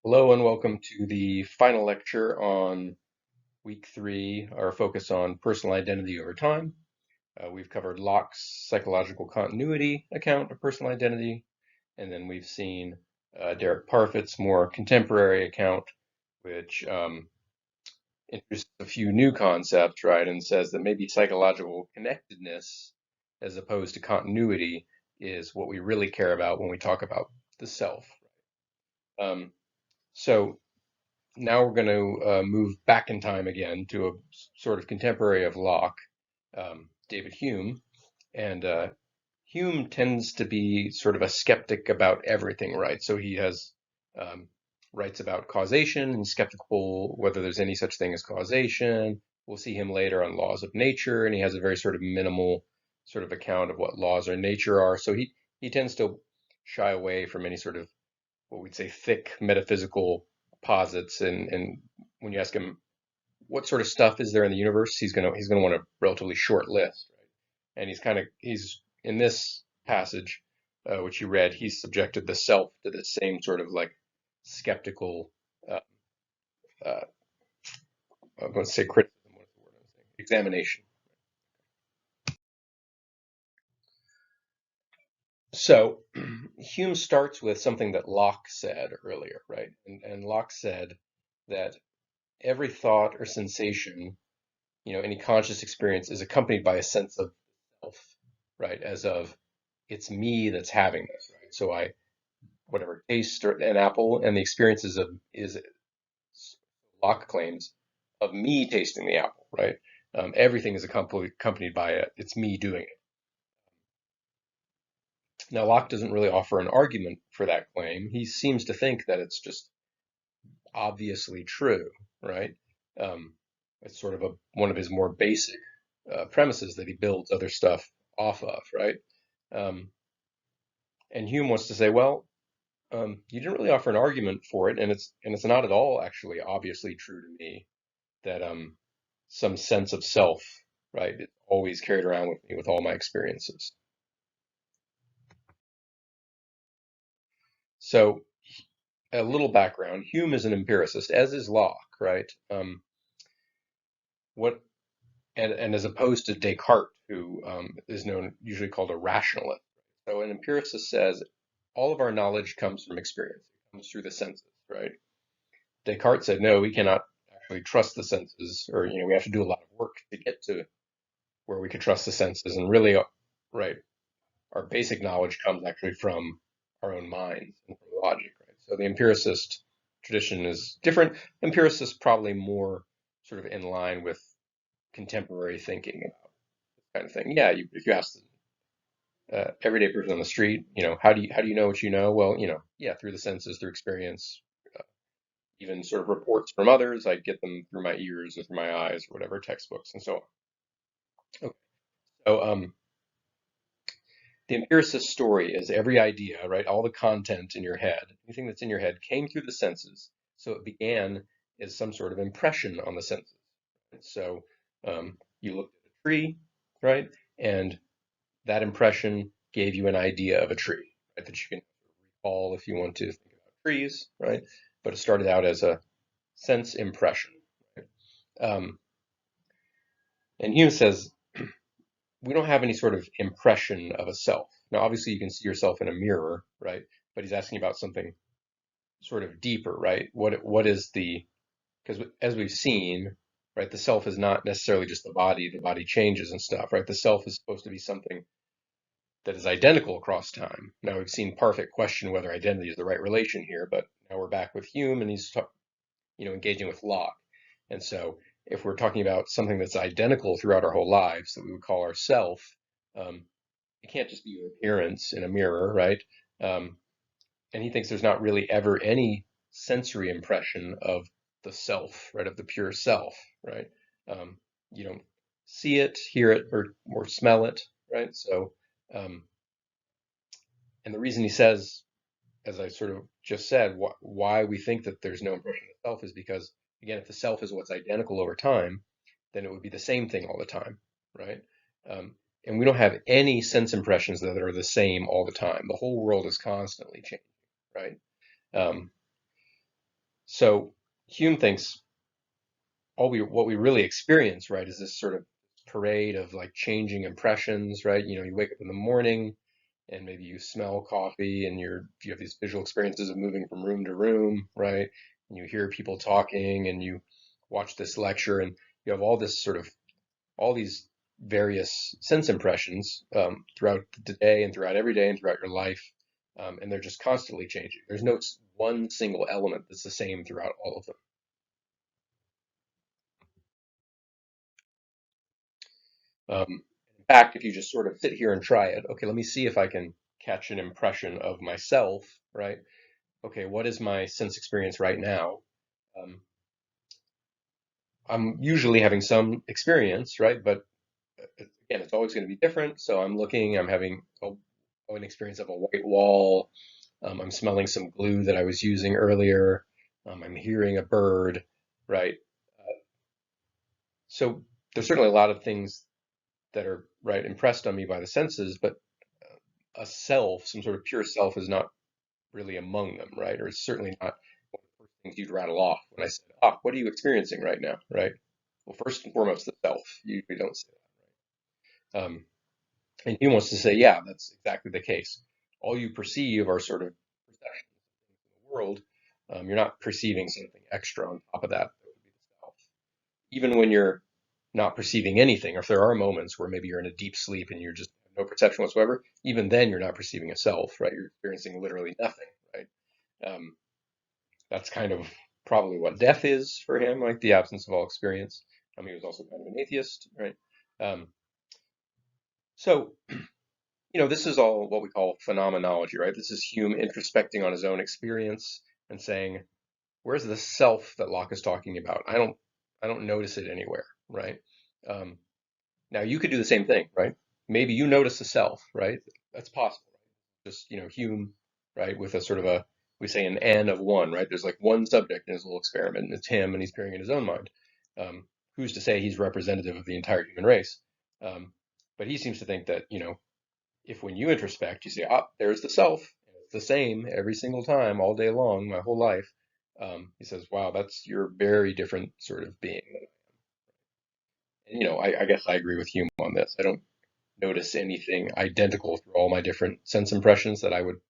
Hello and welcome to the final lecture on week 3, our focus on personal identity over time. We've covered Locke's psychological continuity account of personal identity, and then we've seen Derek Parfit's more contemporary account, which introduces a few new concepts, right, and says that maybe psychological connectedness as opposed to continuity is what we really care about when we talk about the self. Um, so now we're going to move back in time again to a sort of contemporary of Locke, David Hume. And Hume tends to be sort of a skeptic about everything, right? So he has um, writes about causation and skeptical whether there's any such thing as causation. We'll see him later on laws of nature, and he has a very sort of minimal sort of account of what laws of nature are. So he tends to shy away from any sort of what we'd say thick metaphysical posits, and when you ask him what sort of stuff is there in the universe, he's gonna want a relatively short list, right? And he's in this passage, which you read, he's subjected the self to the same sort of like skeptical, uh, uh, I'm going to say criticism, what's the word I'm saying? Examination. So Hume starts with something that Locke said earlier, right? And Locke said that every thought or sensation, any conscious experience is accompanied by a sense of self, right? As of it's me that's having this, right? So whatever, taste an apple, and the experience is Locke claims of me tasting the apple, right? Everything is accompanied by it. It's me doing it. Now, Locke doesn't really offer an argument for that claim. He seems to think that it's just obviously true, right? Um, it's sort of one of his more basic premises that he builds other stuff off of, right? Um, and Hume wants to say, well, you didn't really offer an argument for it, and it's not at all actually obviously true to me that some sense of self, right, is always carried around with me with all my experiences. So a little background: Hume is an empiricist, as is Locke, right? What and as opposed to Descartes, who is known usually called a rationalist. So an empiricist says all of our knowledge comes from experience. It comes through the senses, right? Descartes said, no, we cannot actually trust the senses, or we have to do a lot of work to get to where we could trust the senses. And really, right, our basic knowledge comes actually from our own minds and from logic, right? So the empiricist tradition is different. Empiricists probably more sort of in line with contemporary thinking about this kind of thing. Yeah, if you ask the everyday person on the street, how do you know what you know? Well, yeah, through the senses, through experience, even sort of reports from others. I get them through my ears or through my eyes or whatever, textbooks and so on. Okay. So the empiricist story is every idea, right? All the content in your head, anything that's in your head came through the senses. So it began as some sort of impression on the senses. So you looked at a tree, right? And that impression gave you an idea of a tree, right? That you can recall if you want to think about trees, right? But it started out as a sense impression. Right? Um, and Hume says we don't have any sort of impression of a self. Now, obviously, you can see yourself in a mirror, right? But he's asking about something sort of deeper, right? What is the because as we've seen, right, the self is not necessarily just the body. The body changes and stuff, right? The self is supposed to be something that is identical across time. Now we've seen Parfit question whether identity is the right relation here, but now we're back with Hume and he's engaging with Locke. And so if we're talking about something that's identical throughout our whole lives that we would call our self, um, it can't just be your appearance in a mirror, right? Um, and he thinks there's not really ever any sensory impression of the self, right, of the pure self, right? Um, you don't see it, hear it, or smell it, right? So, um, and the reason he says, as I sort of just said, why we think that there's no impression of self is because, again, if the self is what's identical over time, then it would be the same thing all the time, right? Um, and we don't have any sense impressions that are the same all the time. The whole world is constantly changing, right? Um, So Hume thinks all we what we really experience, right, is this sort of parade of like changing impressions, right? You wake up in the morning and maybe you smell coffee and you have these visual experiences of moving from room to room, right? And you hear people talking and you watch this lecture and you have all this sort of all these various sense impressions throughout the day and throughout every day and throughout your life. And they're just constantly changing. There's no one single element that's the same throughout all of them. In fact, if you just sort of sit here and try it, okay, let me see if I can catch an impression of myself, right? Okay, what is my sense experience right now? Um, I'm usually having some experience, right? But again, it's always going to be different. So I'm having an experience of a white wall. I'm smelling some glue that I was using earlier. I'm hearing a bird, right? So there's certainly a lot of things that are right impressed on me by the senses, but a self, some sort of pure self, is not really among them, right? Or it's certainly not one of the first things you'd rattle off when I said, "Ah, what are you experiencing right now?" Right? Well, first and foremost, the self. You don't say that. And he wants to say, yeah, that's exactly the case. All you perceive are sort of perceptions of the world. You're not perceiving something extra on top of that. That would be the self. Even when you're not perceiving anything, or if there are moments where maybe you're in a deep sleep and you're just no perception whatsoever, even then you're not perceiving a self, right? You're experiencing literally nothing, right? Um, that's kind of probably what death is for him, like the absence of all experience. He was also kind of an atheist, right? Um, so this is all what we call phenomenology, right? This is Hume introspecting on his own experience and saying, where's the self that Locke is talking about? I don't notice it anywhere, right? Um, Now you could do the same thing, right? Maybe you notice the self, right? That's possible. Just, Hume, right, with a sort of we say an N of one, right? There's like one subject in his little experiment, and it's him, and he's appearing in his own mind. Who's to say he's representative of the entire human race? Um, but he seems to think that, if when you introspect, you say, ah, there's the self, and it's the same every single time, all day long, my whole life. He says, wow, that's your very different sort of being. And, I guess I agree with Hume on this. I don't notice anything identical through all my different sense impressions that I would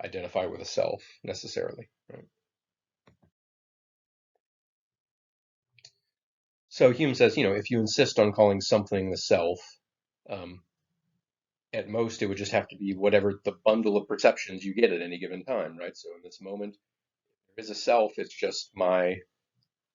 identify with a self necessarily. Right? So Hume says, if you insist on calling something the self, um, at most it would just have to be whatever the bundle of perceptions you get at any given time, right? So in this moment, there is a self. It's just my,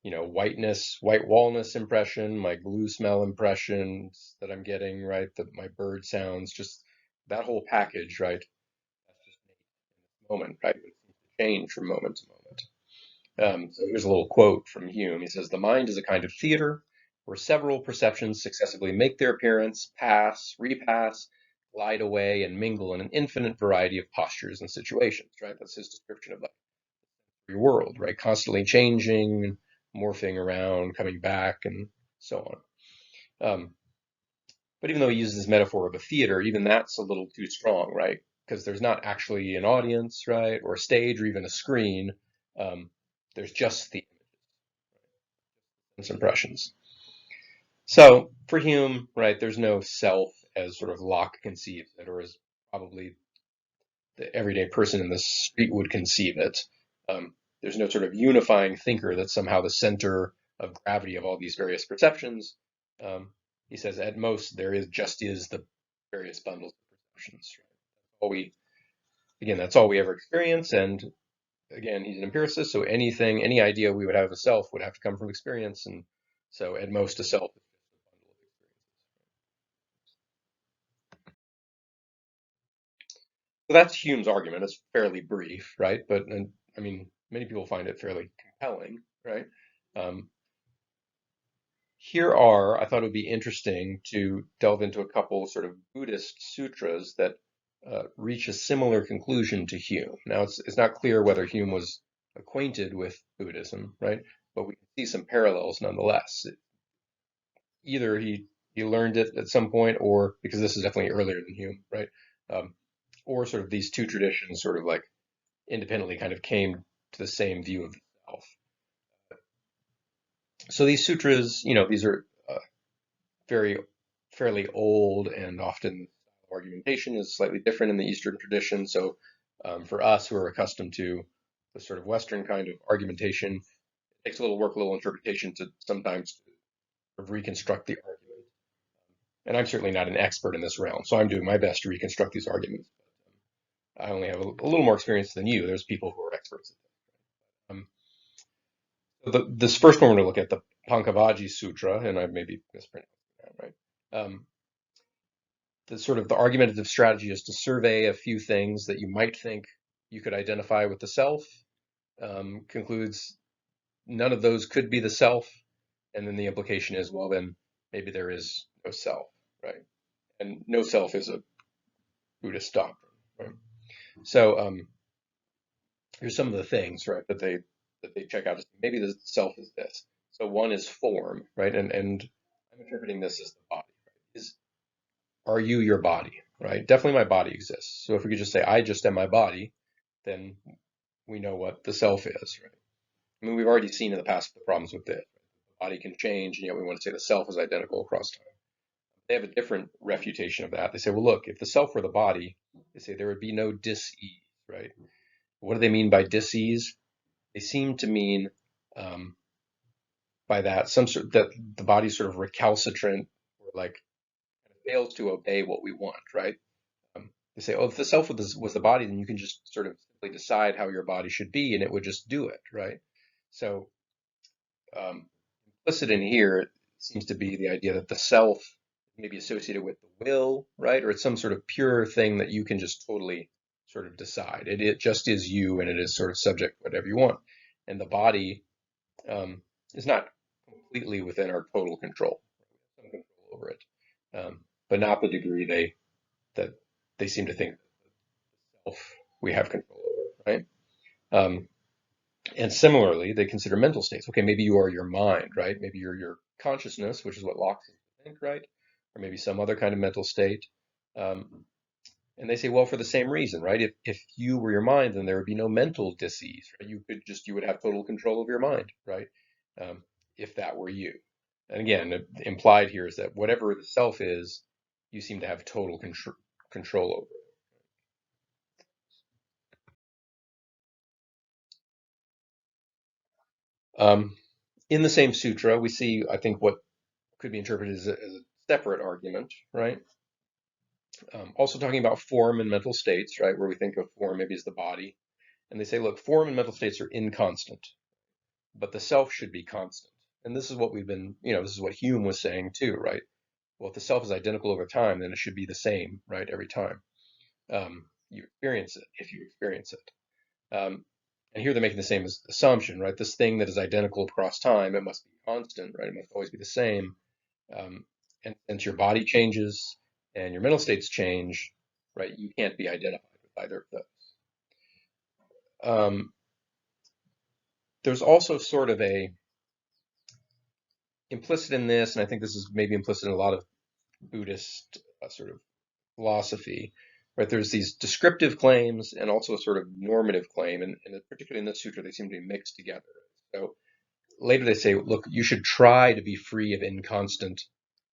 white walnut impression, my glue smell impressions that I'm getting, right? My bird sounds, just that whole package, right? That's just me in this moment, right? It seems to change from moment to moment. So here's a little quote from Hume. He says, "The mind is a kind of theater where several perceptions successively make their appearance, pass, repass, glide away, and mingle in an infinite variety of postures and situations." Right? That's his description of the world, right? Constantly changing, morphing around, coming back, and so on. But even though he uses this metaphor of a theater, even that's a little too strong, right? Because there's not actually an audience, right, or a stage, or even a screen. Um, there's just the impressions. So for Hume, right, there's no self as sort of Locke conceives it, or as probably the everyday person in the street would conceive it. There's no sort of unifying thinker that's somehow the center of gravity of all these various perceptions. Um, he says at most there is the various bundles of perceptions. Right? All we Again, that's all we ever experience, and again, he's an empiricist, so any idea we would have of a self would have to come from experience, and so at most a self is just a bundle of experiences. So that's Hume's argument. It's fairly brief, right? But and, I mean, many people find it fairly compelling, right? Um, I thought it would be interesting to delve into a couple sort of Buddhist sutras that reach a similar conclusion to Hume. Now, it's not clear whether Hume was acquainted with Buddhism, right? But we can see some parallels nonetheless. Either he learned it at some point, or because this is definitely earlier than Hume, right? Um, or sort of these two traditions sort of like independently kind of came to the same view of the self. So these sutras, these are very fairly old, and often argumentation is slightly different in the Eastern tradition. So for us who are accustomed to the sort of Western kind of argumentation, it takes a little work, a little interpretation to sometimes sort of reconstruct the argument. And I'm certainly not an expert in this realm, so I'm doing my best to reconstruct these arguments. I only have a little more experience than you. There's people who are experts at this. This first one we're going to look at, the Pankavaji Sutra, and I maybe mispronounced that, right? Um, the sort of the argumentative strategy is to survey a few things that you might think you could identify with the self, concludes none of those could be the self, and then the implication is, well, then maybe there is no self, right? And no self is a Buddhist doctrine, right? So here's some of the things, right, that they check out. Maybe the self is this. So one is form, right? And I'm interpreting this as the body. Right? Are you your body, right? Definitely my body exists. So if we could just say, I just am my body, then we know what the self is, right? I mean, we've already seen in the past the problems with it. The body can change, and yet we want to say the self is identical across time. They have a different refutation of that. They say, well, look, if the self were the body, they say there would be no dis-ease, right? What do they mean by dis-ease? They seem to mean by that some sort that the body's sort of recalcitrant, or like fails to obey what we want, right? They say, oh, if the self was the body, then you can just sort of simply decide how your body should be, and it would just do it, right? So um, implicit in here seems to be the idea that the self may be associated with the will, right? Or it's some sort of pure thing that you can just totally sort of decide. It just is you, and it is sort of subject to whatever you want. And the body is not completely within our total control. Some control over it, but not the degree that they seem to think we have control over, right? Um, and similarly, they consider mental states. Okay, maybe you are your mind, right? Maybe you're your consciousness, which is what Locke think, right? Or maybe some other kind of mental state. Um, and they say, well, for the same reason, right? If you were your mind, then there would be no mental disease, right? You would have total control of your mind, right? Um, if that were you. And again, implied here is that whatever the self is, you seem to have total control over. In the same sutra, we see, I think, what could be interpreted as a separate argument, right? Also talking about form and mental states, right? Where we think of form maybe as the body. And they say, look, form and mental states are inconstant, but the self should be constant. And this is what this is what Hume was saying too, right? Well, if the self is identical over time, then it should be the same, right, every time you experience it, if you experience it. And here they're making the same assumption, right? This thing that is identical across time, it must be constant, right? It must always be the same. Um, and since your body changes and your mental states change, right, you can't be identified with either of those. There's also sort of a implicit in this, and I think this is maybe implicit in a lot of Buddhist sort of philosophy, right? There's these descriptive claims and also a sort of normative claim, and particularly in this sutra, they seem to be mixed together. So later they say, look, you should try to be free of inconstant,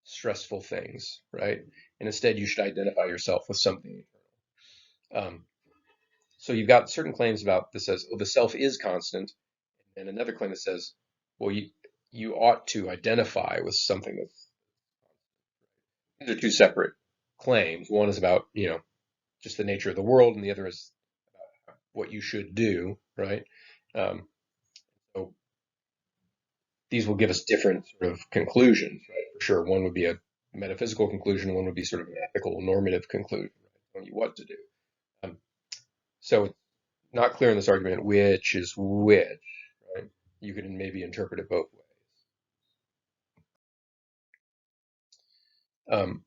stressful things, right? And instead, you should identify yourself with something. Um, so you've got certain claims about this says, oh, the self is constant, and another claim that says, well, you ought to identify with something that's. These are two separate claims. One is about just the nature of the world, and the other is what you should do, right? Um, so these will give us different sort of conclusions, right? For sure, one would be a metaphysical conclusion, one would be sort of an ethical, normative conclusion, right? Telling you what to do. Um, so it's not clear in this argument which is which, right? You could maybe interpret it both ways. Um,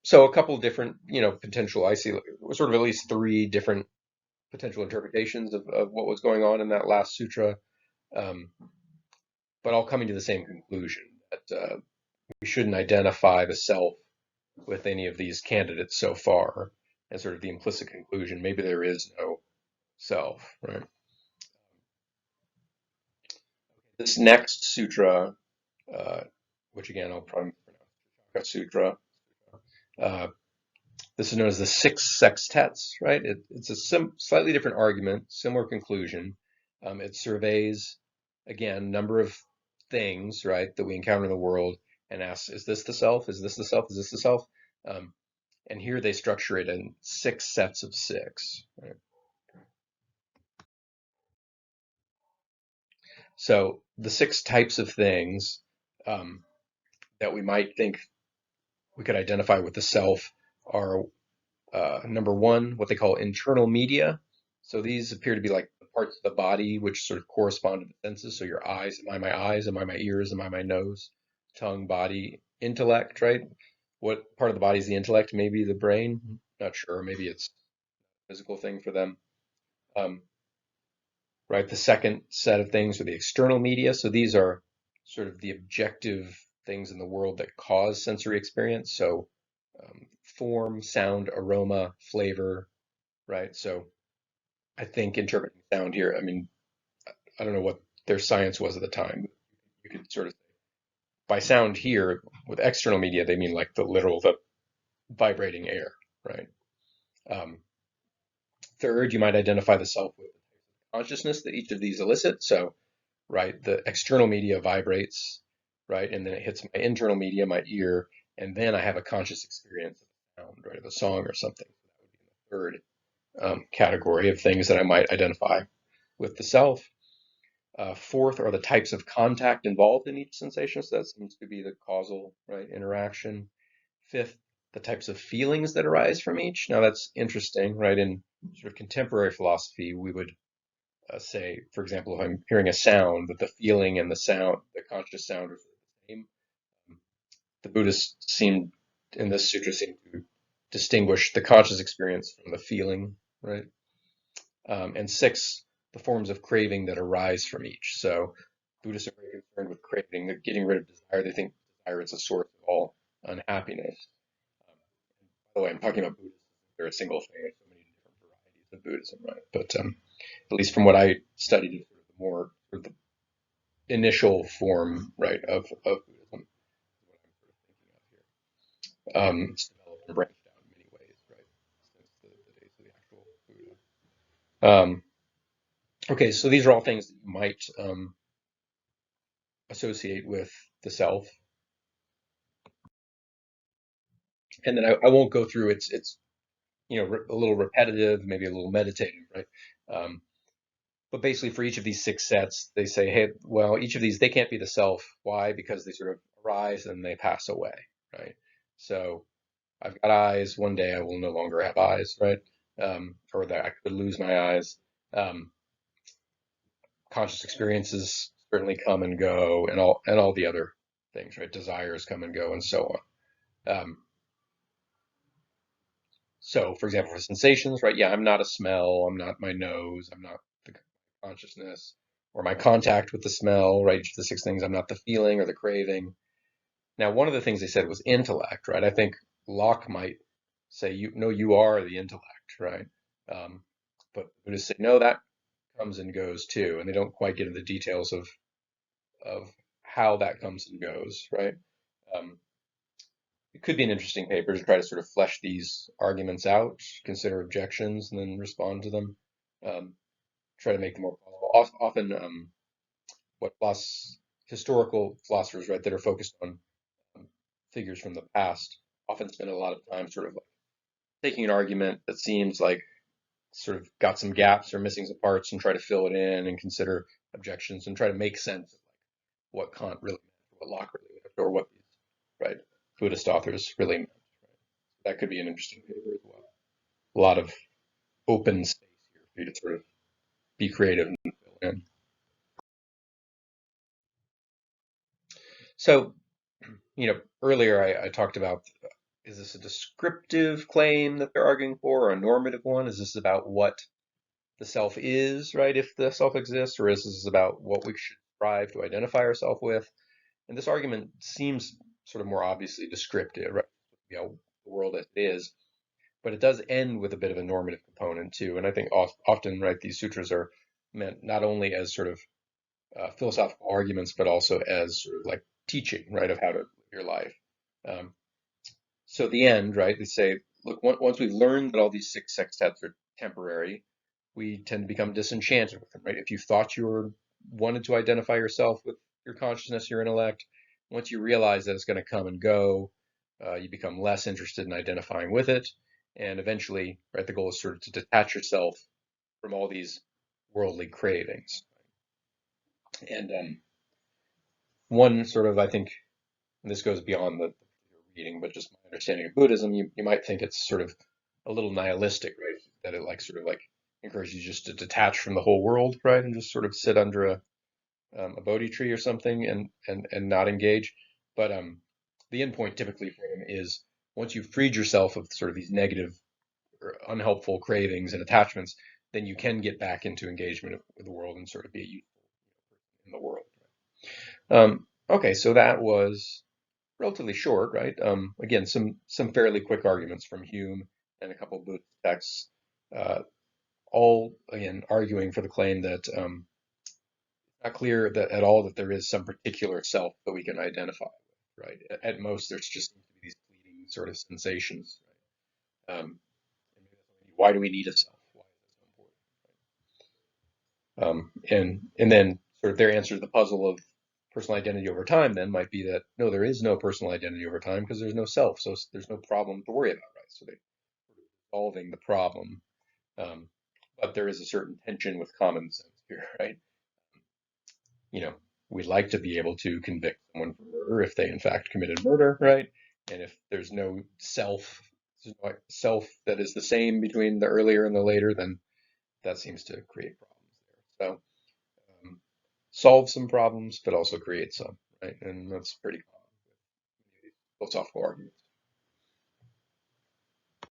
so a couple of different, potential. I see sort of at least three different potential interpretations of what was going on in that last sutra, um, but all coming to the same conclusion that we shouldn't identify the self with any of these candidates so far, and sort of the implicit conclusion maybe there is no self, right? This next sutra, uh, which again I'll probably pronounce Sutra, uh, this is known as the Six Sextets, right? It's a slightly different argument, similar conclusion. It surveys, again, number of things, right, that we encounter in the world and asks, is this the self? Is this the self? Is this the self? Um, and here they structure it in six sets of six. Right? So the six types of things um, that we might think we could identify with the self are number one, what they call internal media. So these appear to be like the parts of the body which sort of correspond to the senses. So your eyes, am I my eyes? Am I my ears? Am I my nose? Tongue, body, intellect, right? What part of the body is the intellect? Maybe the brain? Not sure. Maybe it's a physical thing for them. Um, right? The second set of things are the external media. So these are sort of the objective things in the world that cause sensory experience. So form, sound, aroma, flavor, right? So I think interpreting sound here, I mean, I don't know what their science was at the time. You could sort of, by sound here, with external media, they mean like the literal, the vibrating air, right? Um, third, you might identify the self with consciousness that each of these elicit. So, right, the external media vibrates, right, and then it hits my internal media, my ear, and then I have a conscious experience of sound, right, of a song or something. That would be the third category of things that I might identify with the self. Fourth are the types of contact involved in each sensation. So that seems to be the causal, right, interaction. Fifth, the types of feelings that arise from each. Now that's interesting, right? In sort of contemporary philosophy, we would say, for example, if I'm hearing a sound, that the feeling and the sound, the conscious sound are the same. The Buddhists seem, in this sutra, seem to distinguish the conscious experience from the feeling, right? And six, the forms of craving that arise from each. So Buddhists are very concerned with craving, they're getting rid of desire. They think desire is a source of all unhappiness. Um, by the way, I'm talking about Buddhism. They're a single thing. There's so many different varieties of Buddhism, right? But at least from what I studied, it's sort of the more sort of the initial form, right, of Buddhism. Is what I'm sort of thinking of here. It's developed and branched out in many ways, right, since the days of the actual Buddha. Um, okay, so these are all things that you might associate with the self. And then I won't go through it's a little repetitive, maybe a little meditative, right? Um, but basically, for each of these six sets, they say, hey, well, each of these they can't be the self. Why? Because they sort of arise and they pass away, right? So I've got eyes. One day I will no longer have eyes, right? Or that I could lose my eyes. Um, Conscious experiences certainly come and go, and all the other things, right? Desires come and go, and so on. So, for example, for sensations, right? Yeah, I'm not a smell. I'm not my nose. I'm not the consciousness or my contact with the smell, right? Each of the six things. I'm not the feeling or the craving. Now, one of the things they said was intellect, right? I think Locke might say, you no, you are the intellect, right? Um, but Buddhists say, no, that comes and goes too. And they don't quite get into the details of how that comes and goes, right? Um, it could be an interesting paper to try to sort of flesh these arguments out, consider objections, and then respond to them. Um, Try to make them more plausible. Often, what historical philosophers, right, that are focused on um, figures from the past, often spend a lot of time sort of like taking an argument that seems like sort of got some gaps or missing some parts and try to fill it in and consider objections and try to make sense of like what Kant really meant, what Locke really meant, or what these right Buddhist authors really meant. That could be an interesting paper as well. A lot of open space here for you to sort of be creative and fill in. So, earlier I talked about, is this a descriptive claim that they're arguing for, or a normative one? Is this about what the self is, right, if the self exists, or is this about what we should strive to identify ourselves with? And this argument seems sort of more obviously descriptive, right? The world as it is, but it does end with a bit of a normative component too. And I think often, right, these sutras are meant not only as sort of philosophical arguments, but also as sort of like teaching, right, of how to live your life. Um, so at the end, right, they say, look, once we've learned that all these six sextets are temporary, we tend to become disenchanted with them, right? If you thought you were wanted to identify yourself with your consciousness, your intellect, once you realize that it's going to come and go, you become less interested in identifying with it, and eventually, right, the goal is sort of to detach yourself from all these worldly cravings. And one sort of, I think, and this goes beyond the reading, but just my understanding of Buddhism, you might think it's sort of a little nihilistic, right? That it like sort of like encourages you just to detach from the whole world, right? And just sort of sit under a Bodhi tree or something and not engage. But the end point typically for him is once you've freed yourself of sort of these negative or unhelpful cravings and attachments, then you can get back into engagement with the world and sort of be useful in the world. Okay, so that was relatively short, right? Again, some fairly quick arguments from Hume and a couple of Buddhist texts, uh, all again arguing for the claim that not clear that at all that there is some particular self that we can identify with, right? At most, there's just seems to be these fleeting sort of sensations, right? Why do we need a self? Why is it so important? And then sort of their answer to the puzzle of personal identity over time then might be that no, there is no personal identity over time because there's no self, so there's no problem to worry about, right? So they solving the problem, um, but there is a certain tension with common sense here, right? You know, we'd like to be able to convict someone for murder if they in fact committed murder, right? And if there's no self that is the same between the earlier and the later, then that seems to create problems there. So solve some problems, but also create some, right? And that's pretty common with philosophical arguments.